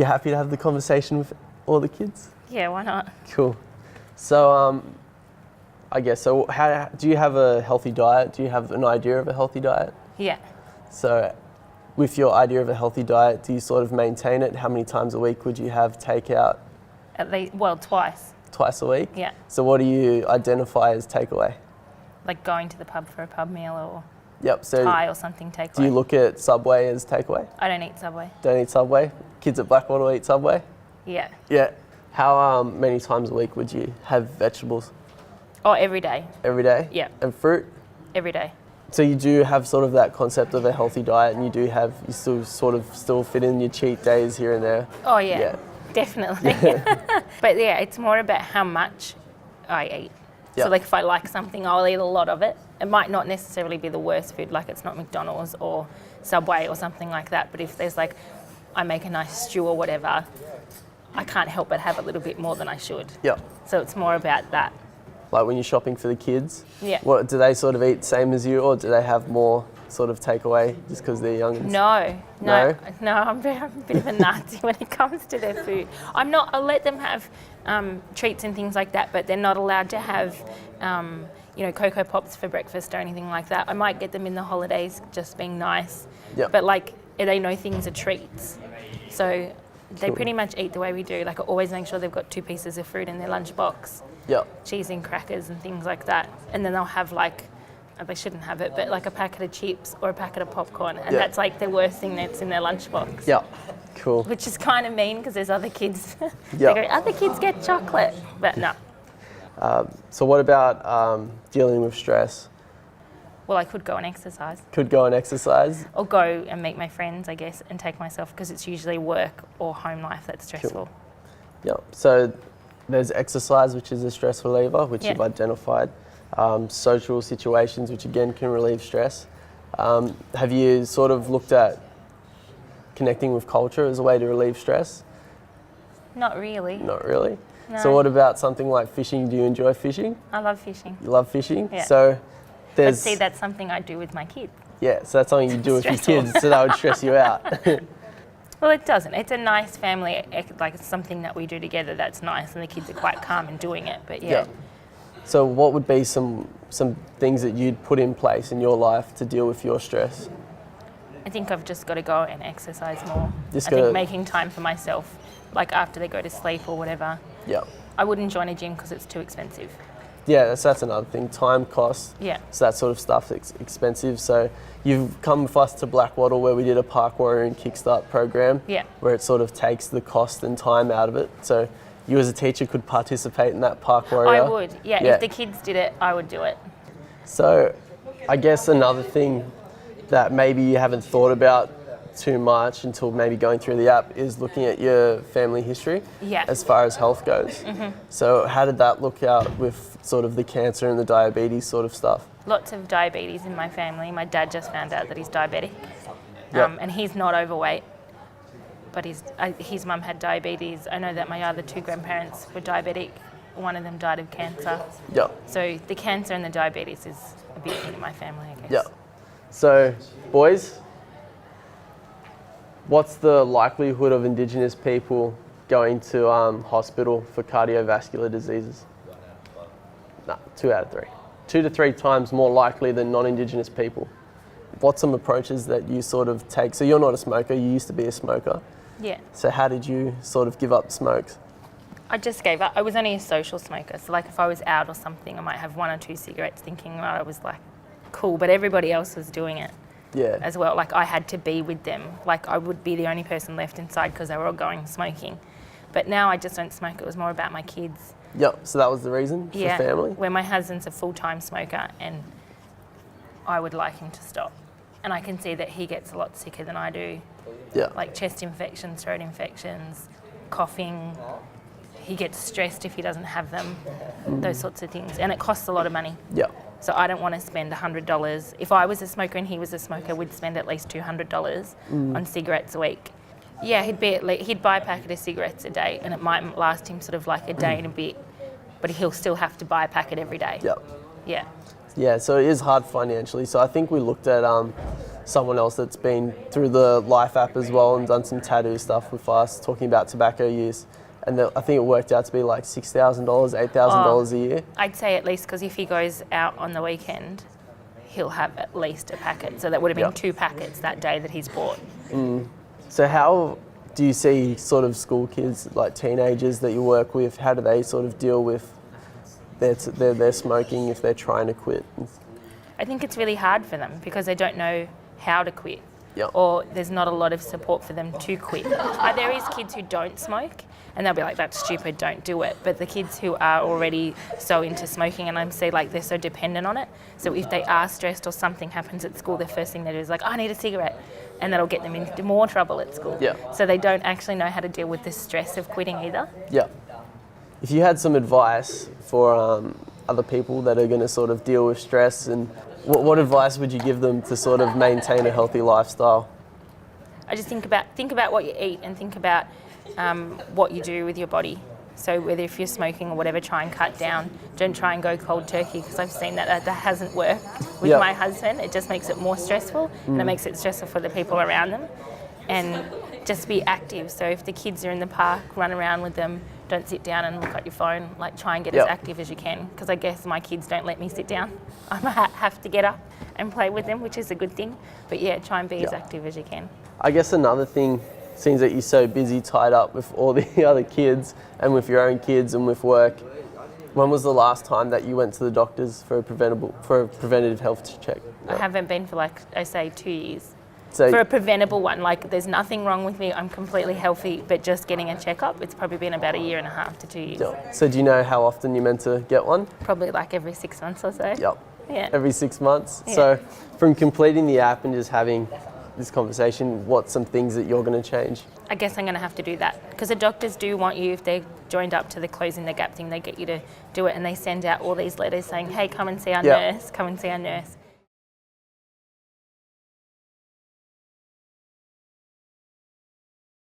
you happy to have the conversation with all the kids? Yeah, why not? Cool. So, I guess, so how do you have a healthy diet? Do you have an idea of a healthy diet? Yeah. So, with your idea of a healthy diet, do you sort of maintain it? How many times a week would you have takeout? At least, well, twice. Twice a week? Yeah. So what do you identify as takeaway? Like going to the pub for a pub meal or Yep. So Thai or something takeaway. do you look at Subway as takeaway? I don't eat Subway. Don't eat Subway? Kids at Blackwater eat Subway? Yeah. Yeah. How many times a week would you have vegetables? Oh, every day. Every day? Yeah. And fruit? Every day. So you do have sort of that concept of a healthy diet, and you still sort of fit in your cheat days here and there. Oh yeah. Definitely. But yeah, it's more about how much I eat. Yep. So like if I like something, I'll eat a lot of it. It might not necessarily be the worst food, like it's not McDonald's or Subway or something like that. But if there's like, I make a nice stew or whatever, I can't help but have a little bit more than I should. Yep. So it's more about that. Like when you're shopping for the kids? Yeah. What, do they sort of eat the same as you, or do they have more sort of takeaway just because they're young? No, I'm a bit of a Nazi when it comes to their food. I'll let them have treats and things like that, but they're not allowed to have, Cocoa Pops for breakfast or anything like that. I might get them in the holidays, just being nice. Yep. But like, they know things are treats. So they Cool. pretty much eat the way we do. Like I always make sure they've got 2 pieces of fruit in their lunchbox, Yep. cheese and crackers and things like that. And then they'll have like, they shouldn't have it, but like a packet of chips or a packet of popcorn. And that's like the worst thing that's in their lunchbox. Yeah. Cool. Which is kind of mean because there's other kids. Yeah. They go, other kids get chocolate, but no. So what about dealing with stress? Well, I could go and exercise Could go and exercise. or go and meet my friends, I guess, and take myself because it's usually work or home life that's stressful. Yeah. So there's exercise, which is a stress reliever, which Yeah. you've identified. Social situations, which again can relieve stress. Have you sort of looked at connecting with culture as a way to relieve stress? Not really. Not really. No. So what about something like fishing? Do you enjoy fishing? I love fishing. You love fishing? Yeah. So But there's see, that's something I do with my kids. yeah, so that's something you do with your Stressful. kids, so that would stress you out. Well, it doesn't. It's a nice family, like it's something that we do together that's nice, and the kids are quite calm in doing it. But yeah. So what would be some things that you'd put in place in your life to deal with your stress? I think I've just got to go and exercise more. Just I gotta- think making time for myself, like after they go to sleep or whatever. Yeah. I wouldn't join a gym because it's too expensive. Yeah, that's another thing. Time, cost. Yeah. So that sort of stuff is expensive. So you've come with us to Blackwattle where we did a Park Warrior and Kickstart program. Yeah. Where it sort of takes the cost and time out of it. So you as a teacher could participate in that Park Warrior. I would. Yeah. If the kids did it, I would do it. So I guess another thing that maybe you haven't thought about too much until maybe going through the app is looking at your family history Yeah. as far as health goes. Mm-hmm. So how did that look out with sort of the cancer and the diabetes sort of stuff? Lots of diabetes in my family. My dad just found out that he's diabetic. Yep. And he's not overweight, but his mum had diabetes. I know that my other 2 grandparents were diabetic. One of them died of cancer. Yep. So the cancer and the diabetes is a big thing in my family, I guess. Yep. So boys, what's the likelihood of Indigenous people going to hospital for cardiovascular diseases? No, 2 out of 3. 2 to 3 times more likely than non-Indigenous people. What's some approaches that you sort of take? So you're not a smoker, you used to be a smoker. Yeah. So how did you sort of give up smokes? I just gave up. I was only a social smoker. So like if I was out or something, I might have 1 or 2 cigarettes thinking, well, I was like, cool. But everybody else was doing it Yeah. as well. Like I had to be with them. Like I would be the only person left inside because they were all going smoking. But now I just don't smoke. It was more about my kids. Yep. So that was the reason for family? Where my husband's a full-time smoker and I would like him to stop. And I can see that he gets a lot sicker than I do. Yeah. Like chest infections, throat infections, coughing. He gets stressed if he doesn't have them, those sorts of things. And it costs a lot of money. Yeah. So I don't want to spend $100. If I was a smoker and he was a smoker, we'd spend at least $200 on cigarettes a week. Yeah, he'd buy a packet of cigarettes a day and it might last him sort of like a day and a bit, but he'll still have to buy a packet every day. Yeah. Yeah. Yeah, so it is hard financially. So I think we looked at someone else that's been through the Life app as well and done some tattoo stuff with us, talking about tobacco use. And I think it worked out to be like $6,000, $8,000 a year. I'd say at least, because if he goes out on the weekend, he'll have at least a packet. So that would have been 2 packets that day that he's bought. So how do you see sort of school kids, like teenagers that you work with, how do they sort of deal with their smoking if they're trying to quit? I think it's really hard for them because they don't know how to quit. Yep. Or there's not a lot of support for them to quit. There is kids who don't smoke and they'll be like, that's stupid, don't do it. But the kids who are already so into smoking, and I say like they're so dependent on it, so if they are stressed or something happens at school, the first thing they do is like, I need a cigarette, and that'll get them into more trouble at school. Yep. So they don't actually know how to deal with the stress of quitting either. Yeah. If you had some advice for other people that are going to sort of deal with stress, and what advice would you give them to sort of maintain a healthy lifestyle? I just think about what you eat and think about what you do with your body. So whether if you're smoking or whatever, try and cut down. Don't try and go cold turkey, because I've seen that hasn't worked with my husband. It just makes it more stressful and it makes it stressful for the people around them. And just be active. So if the kids are in the park, run around with them. Don't sit down and look at your phone. Like, try and get as active as you can, because I guess my kids don't let me sit down. I have to get up and play with them, which is a good thing. But yeah, try and be as active as you can. I guess another thing, seems that you're so busy, tied up with all the other kids and with your own kids and with work. When was the last time that you went to the doctors for a preventative health check? I haven't been for, like I say, 2 years. So, for a preventable one, like there's nothing wrong with me, I'm completely healthy, but just getting a checkup, it's probably been about 1.5 to 2 years. So do you know how often you're meant to get one? Probably like every 6 months or so. Yep. Yeah. Every 6 months. Yeah. So from completing the app and just having this conversation, what's some things that you're going to change? I guess I'm going to have to do that, because the doctors do want you, if they're joined up to the Closing the Gap thing, they get you to do it, and they send out all these letters saying, hey, come and see our nurse, come and see our nurse.